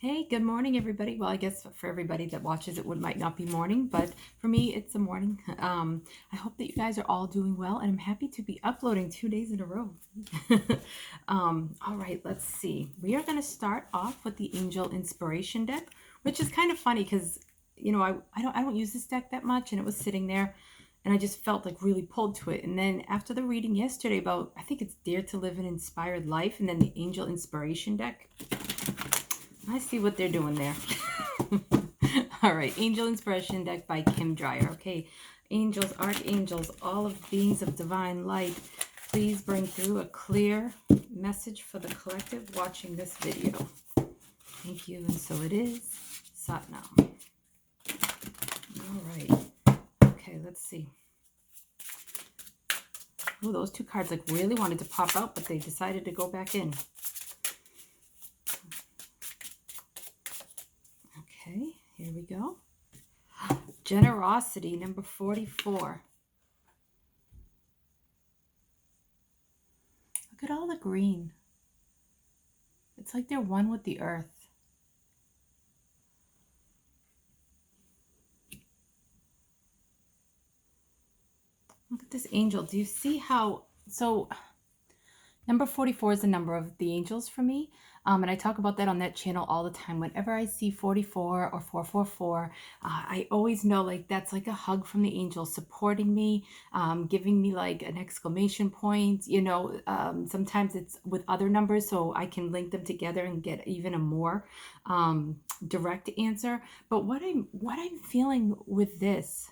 Hey, good morning, everybody. Well, I guess for everybody that watches it, would might not be morning, but for me, it's a morning. I hope that you guys are all doing well, and I'm happy to be uploading 2 days in a row. All right, let's see. We are going to start off with the Angel Inspiration deck, which is kind of funny because I don't use this deck that much, and it was sitting there, and I just felt like really pulled to it. And then after the reading yesterday about, I think it's Dare to Live an Inspired Life, and then the Angel Inspiration deck. I see what they're doing there. All right, Angel Inspiration deck by Kim Dreyer. Okay, angels, archangels, all of beings of divine light, please bring through a clear message for the collective watching this video. Thank you, and so it is. Satnam. All right. Okay, let's see. Oh, those two cards like really wanted to pop out, but they decided to go back in. Okay, here we go. Generosity, number 44. Look at all the green. It's like they're one with the earth. Look at this angel. Do you see how... So, number 44 is the number of the angels for me. And I talk about that on that channel all the time. Whenever I see 44 or 444, I always know like that's like a hug from the angels supporting me, giving me like an exclamation point. Sometimes it's with other numbers, so I can link them together and get even a more direct answer. But what I'm feeling with this,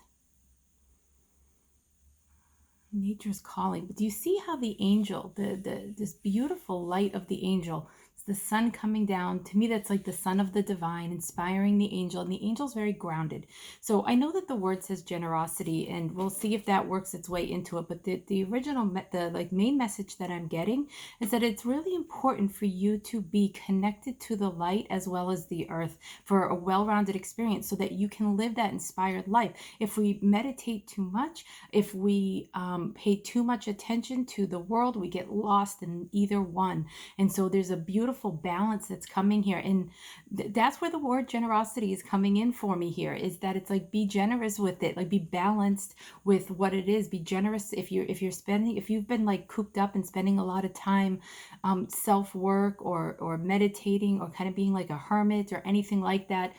nature's calling. But do you see how the angel, this beautiful light of the angel, it's the sun coming down? To me, that's like the sun of the divine, inspiring the angel, and the angel's very grounded. So I know that the word says generosity, and we'll see if that works its way into it. But the original, the main message that I'm getting is that it's really important for you to be connected to the light as well as the earth for a well-rounded experience, so that you can live that inspired life. If we meditate too much, if we pay too much attention to the world, we get lost in either one. And so there's a beautiful balance that's coming here, and that's where the word generosity is coming in for me here, is that it's like, be generous with it, like be balanced with what it is. Be generous if you've been like cooped up and spending a lot of time self-work or meditating or kind of being like a hermit or anything like that.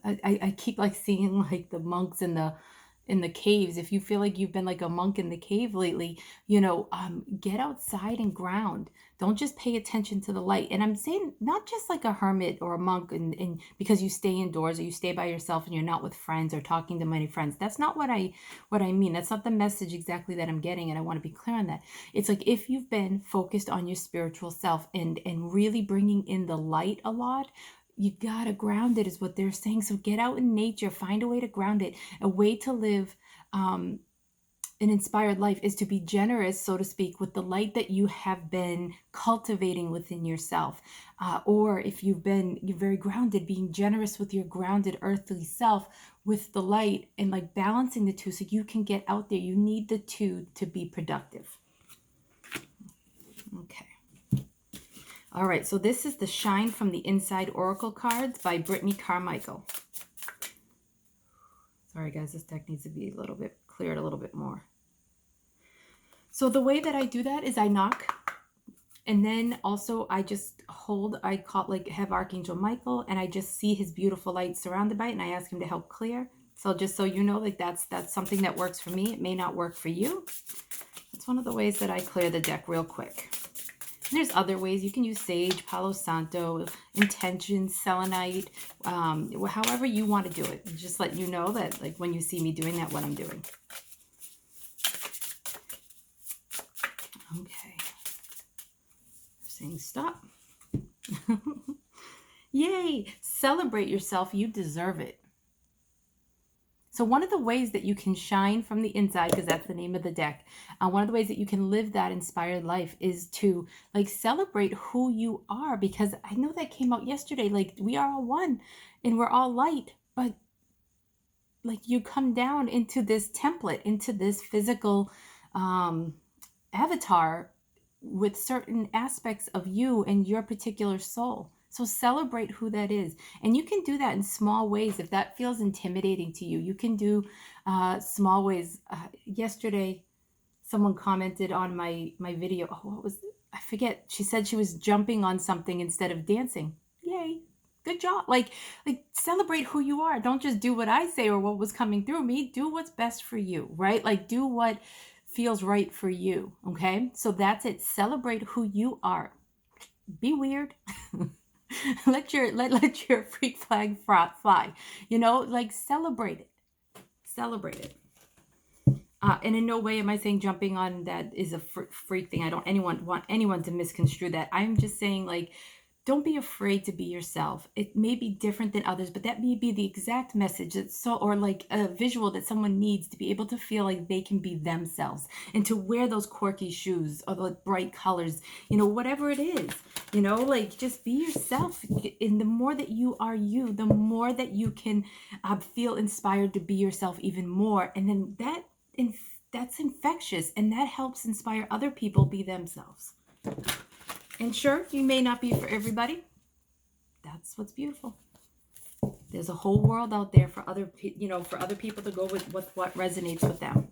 I keep like seeing like the monks in the caves. If you feel like you've been like a monk in the cave lately, get outside and ground. Don't just pay attention to the light. And I'm saying not just like a hermit or a monk and because you stay indoors or you stay by yourself and you're not with friends or talking to many friends. That's not what I mean. That's not the message exactly that I'm getting, and I want to be clear on that. It's like if you've been focused on your spiritual self and really bringing in the light a lot, you gotta ground it, is what they're saying. So get out in nature, find a way to ground it. A way to live an inspired life is to be generous, so to speak, with the light that you have been cultivating within yourself. Or if you're very grounded, being generous with your grounded earthly self with the light, and like balancing the two so you can get out there. You need the two to be productive. Okay. All right, so this is the Shine from the Inside Oracle cards by Brittany Carmichael. Sorry, guys, this deck needs to be a little bit cleared a little bit more. So the way that I do that is I knock, and then also I just hold, have Archangel Michael, and I just see his beautiful light surrounded by it, and I ask him to help clear. So just so you know, like that's something that works for me. It may not work for you. It's one of the ways that I clear the deck real quick. And there's other ways. You can use sage, Palo Santo, intention, selenite, however you want to do it. Just let you know that, like, when you see me doing that, what I'm doing. Okay. We're saying stop. Yay! Celebrate yourself. You deserve it. So one of the ways that you can shine from the inside, because that's the name of the deck, one of the ways that you can live that inspired life is to like celebrate who you are, because I know that came out yesterday. Like, we are all one and we're all light, but like you come down into this template, into this physical avatar with certain aspects of you and your particular soul. So celebrate who that is. And you can do that in small ways. If that feels intimidating to you, you can do small ways. Yesterday, someone commented on my video. Oh, what was, I forget. She said she was jumping on something instead of dancing. Yay. Good job. Like celebrate who you are. Don't just do what I say or what was coming through me. Do what's best for you, right? Like do what feels right for you. Okay? So that's it. Celebrate who you are. Be weird. let your freak flag fly. You know, like celebrate it. Celebrate it. And in no way am I saying jumping on that is a freak thing. I don't want anyone to misconstrue that. I'm just saying, like, don't be afraid to be yourself. It may be different than others, but that may be the exact message that's so, or like a visual that someone needs to be able to feel like they can be themselves and to wear those quirky shoes or the bright colors, you know, whatever it is, you know, like just be yourself. And the more that you are you, the more that you can feel inspired to be yourself even more. And then that's infectious, and that helps inspire other people be themselves. And sure, you may not be for everybody. That's what's beautiful. There's a whole world out there for other people to go with what resonates with them.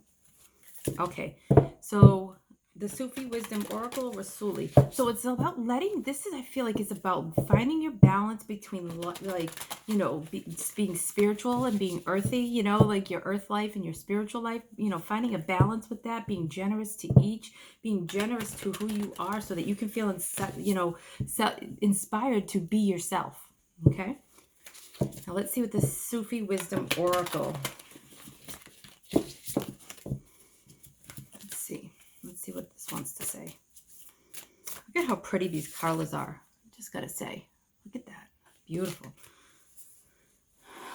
Okay, so the Sufi Wisdom Oracle Rasuli. So it's about I feel like it's about finding your balance between like, you know, being spiritual and being earthy, you know, like your earth life and your spiritual life, you know, finding a balance with that, being generous to each, being generous to who you are so that you can feel, inspired to be yourself. Okay. Now let's see what the Sufi Wisdom Oracle. Let's see what this wants to say. Look at how pretty these colors are. Just gotta say, look at that. Beautiful.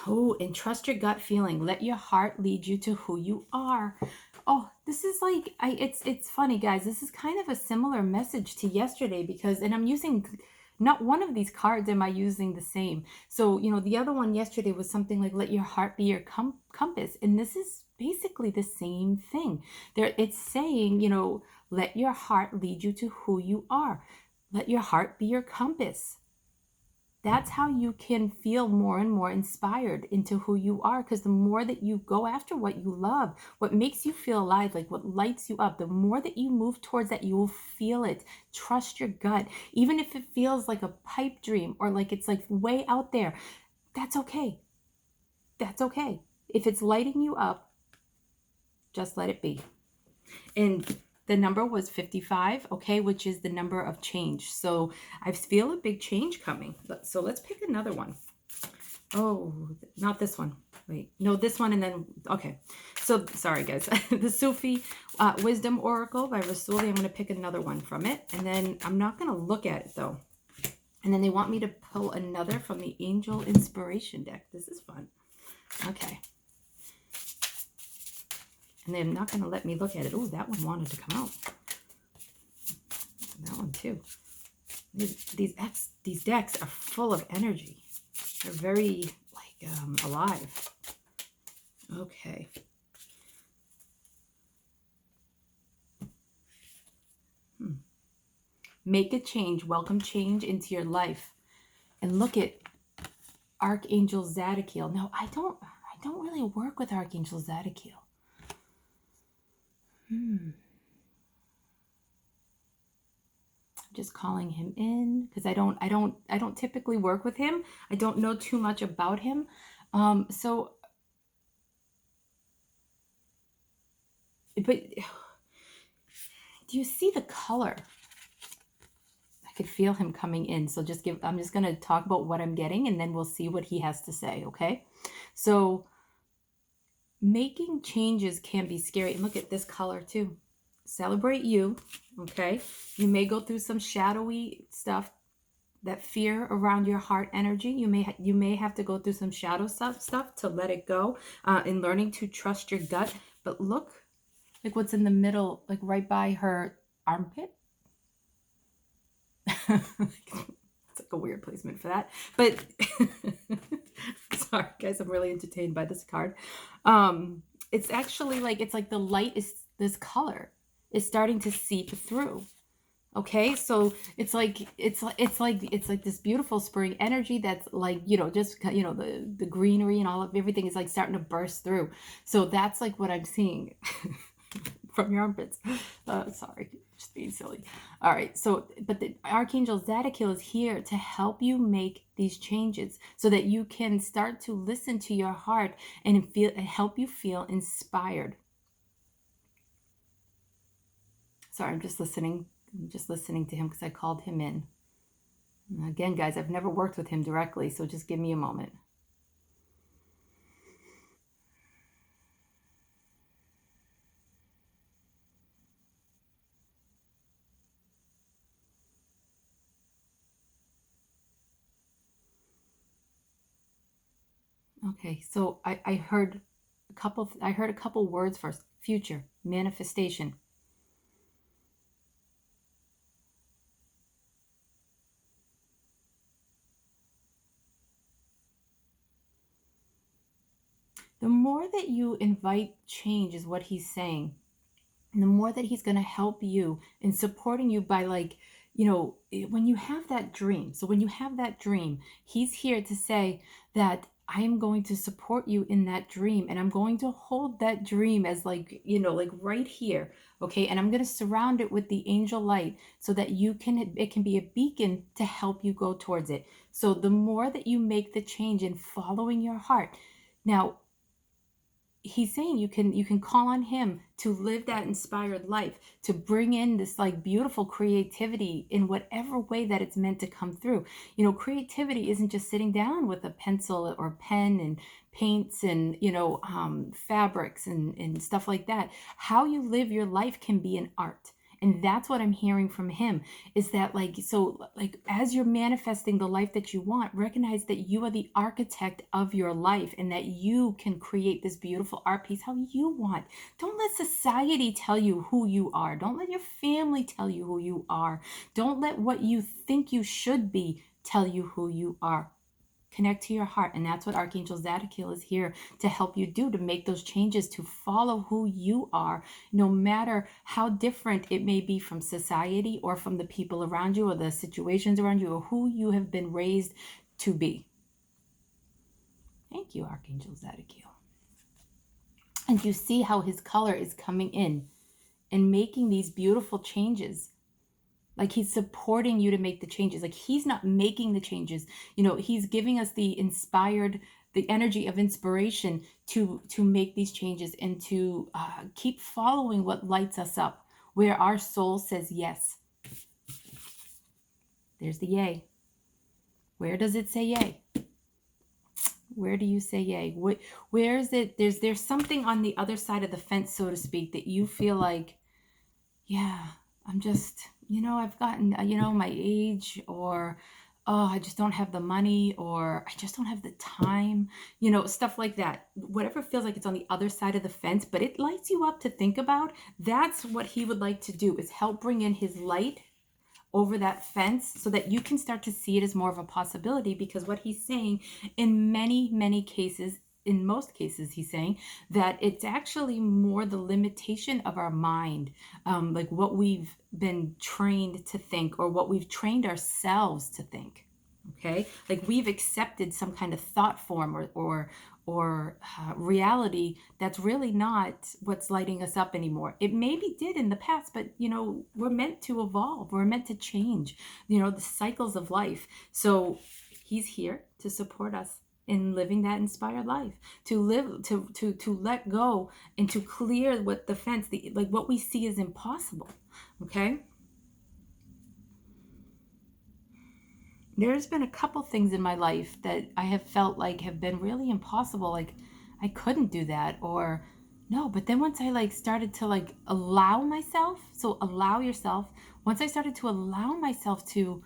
Oh, and trust your gut feeling. Let your heart lead you to who you are. Oh, this is like, it's funny, guys. This is kind of a similar message to yesterday and I'm using, not one of these cards am I using the same. So, you know, the other one yesterday was something like, let your heart be your compass. And this is basically the same thing. It's saying, you know, let your heart lead you to who you are. Let your heart be your compass. That's how you can feel more and more inspired into who you are, because the more that you go after what you love, what makes you feel alive, like what lights you up, the more that you move towards that, you will feel it. Trust your gut. Even if it feels like a pipe dream or like it's like way out there, that's okay. That's okay. If it's lighting you up, just let it be. And the number was 55, okay, which is the number of change. So I feel a big change coming. So let's pick another one. Oh, not this one. Wait, no, this one and then, okay. So sorry, guys. The Sufi Wisdom Oracle by Rasuli. I'm going to pick another one from it. And then I'm not going to look at it, though. And then they want me to pull another from the Angel Inspiration deck. This is fun. Okay. And they're not going to let me look at it. Oh, that one wanted to come out. That one too. These decks are full of energy. They're very like alive. Okay. Make a change. Welcome change into your life. And look at Archangel Zadkiel. No, I don't really work with Archangel Zadkiel. I'm just calling him in because I don't typically work with him. I don't know too much about him. But do you see the color? I could feel him coming in. So I'm just going to talk about what I'm getting and then we'll see what he has to say. Okay. So making changes can be scary. And look at this color too. Celebrate you. Okay. You may go through some shadowy stuff, that fear around your heart energy. You may have to go through some shadow stuff to let it go, in learning to trust your gut. But look, like what's in the middle, like right by her armpit. It's like a weird placement for that. But sorry, guys, I'm really entertained by this card. It's actually like, it's like the light is, this color is starting to seep through. Okay, so it's like this beautiful spring energy that's like, just the greenery and all of everything is like starting to burst through. So that's like what I'm seeing from your armpits. Sorry, just being silly. All right, so but the Archangel Zadkiel is here to help you make these changes so that you can start to listen to your heart and help you feel inspired. Sorry, I'm just listening. I'm just listening to him because I called him in. Again, guys, I've never worked with him directly, so just give me a moment. Okay, so I heard a couple words first. Future, manifestation. The more that you invite change is what he's saying. And the more that he's going to help you in supporting you by when you have that dream. So when you have that dream, he's here to say that I am going to support you in that dream, and I'm going to hold that dream as like right here. Okay. And I'm going to surround it with the angel light so that it can be a beacon to help you go towards it. So the more that you make the change in following your heart. Now, he's saying you can call on him to live that inspired life, to bring in this like beautiful creativity in whatever way that it's meant to come through. Creativity isn't just sitting down with a pencil or pen and paints and fabrics and stuff like that. How you live your life can be an art. And that's what I'm hearing from him, is that as you're manifesting the life that you want, recognize that you are the architect of your life and that you can create this beautiful art piece how you want. Don't let society tell you who you are. Don't let your family tell you who you are. Don't let what you think you should be tell you who you are. Connect to your heart. And that's what Archangel Zadkiel is here to help you do, to make those changes, to follow who you are, no matter how different it may be from society or from the people around you or the situations around you or who you have been raised to be. Thank you, Archangel Zadkiel. And you see how his color is coming in and making these beautiful changes. Like he's supporting you to make the changes. Like he's not making the changes. He's giving us the energy of inspiration to make these changes and to keep following what lights us up, where our soul says yes. There's the yay. Where does it say yay? Where do you say yay? Where is it? There's something on the other side of the fence, so to speak, that you feel like, yeah, I'm just, I've gotten, my age, or, oh, I just don't have the money, or I just don't have the time, stuff like that. Whatever feels like it's on the other side of the fence, but it lights you up to think about. That's what he would like to do, is help bring in his light over that fence so that you can start to see it as more of a possibility. Because what he's saying in many, many cases, in most cases, he's saying that it's actually more the limitation of our mind, like what we've been trained to think or what we've trained ourselves to think. Okay, like we've accepted some kind of thought form or reality that's really not what's lighting us up anymore. It maybe did in the past, but we're meant to evolve. We're meant to change. The cycles of life. So he's here to support us in living that inspired life, to live, to let go and to clear what the fence, like what we see is impossible. Okay. There's been a couple things in my life that I have felt like have been really impossible. Like I couldn't do that, or no. But then once I started to allow myself, so allow yourself, once I started to allow myself to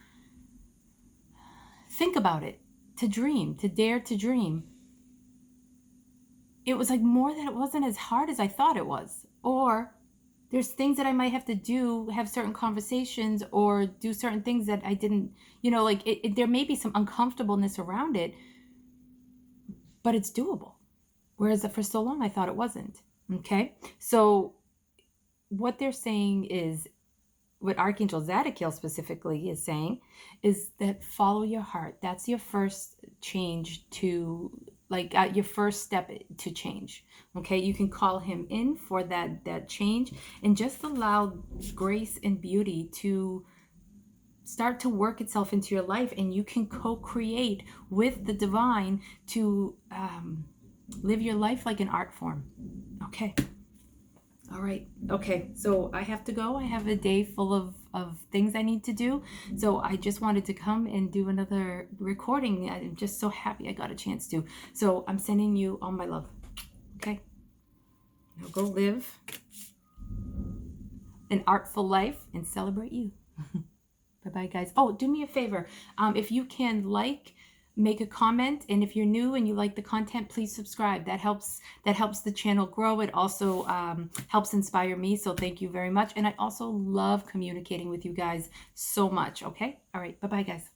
think about it, to dream, to dare to dream, it was like more that it wasn't as hard as I thought it was. Or there's things that I might have to do, have certain conversations or do certain things that I didn't, there may be some uncomfortableness around it, but it's doable. Whereas for so long I thought it wasn't. Okay. So what they're saying is what Archangel Zadkiel specifically is saying is that follow your heart. That's your first change to, like, your first step to change. Okay, you can call him in for that change, and just allow grace and beauty to start to work itself into your life, and you can co-create with the divine to live your life like an art form. Okay. All right. Okay. So I have to go. I have a day full of things I need to do. So I just wanted to come and do another recording. I'm just so happy I got a chance to. So I'm sending you all my love. Okay. Now go live an artful life and celebrate you. Bye-bye, guys. Oh, do me a favor. If you can make a comment, and if you're new and you like the content, please subscribe. That helps the channel grow. It also helps inspire me, so thank you very much. And I also love communicating with you guys so much. Okay? All right. Bye-bye, guys.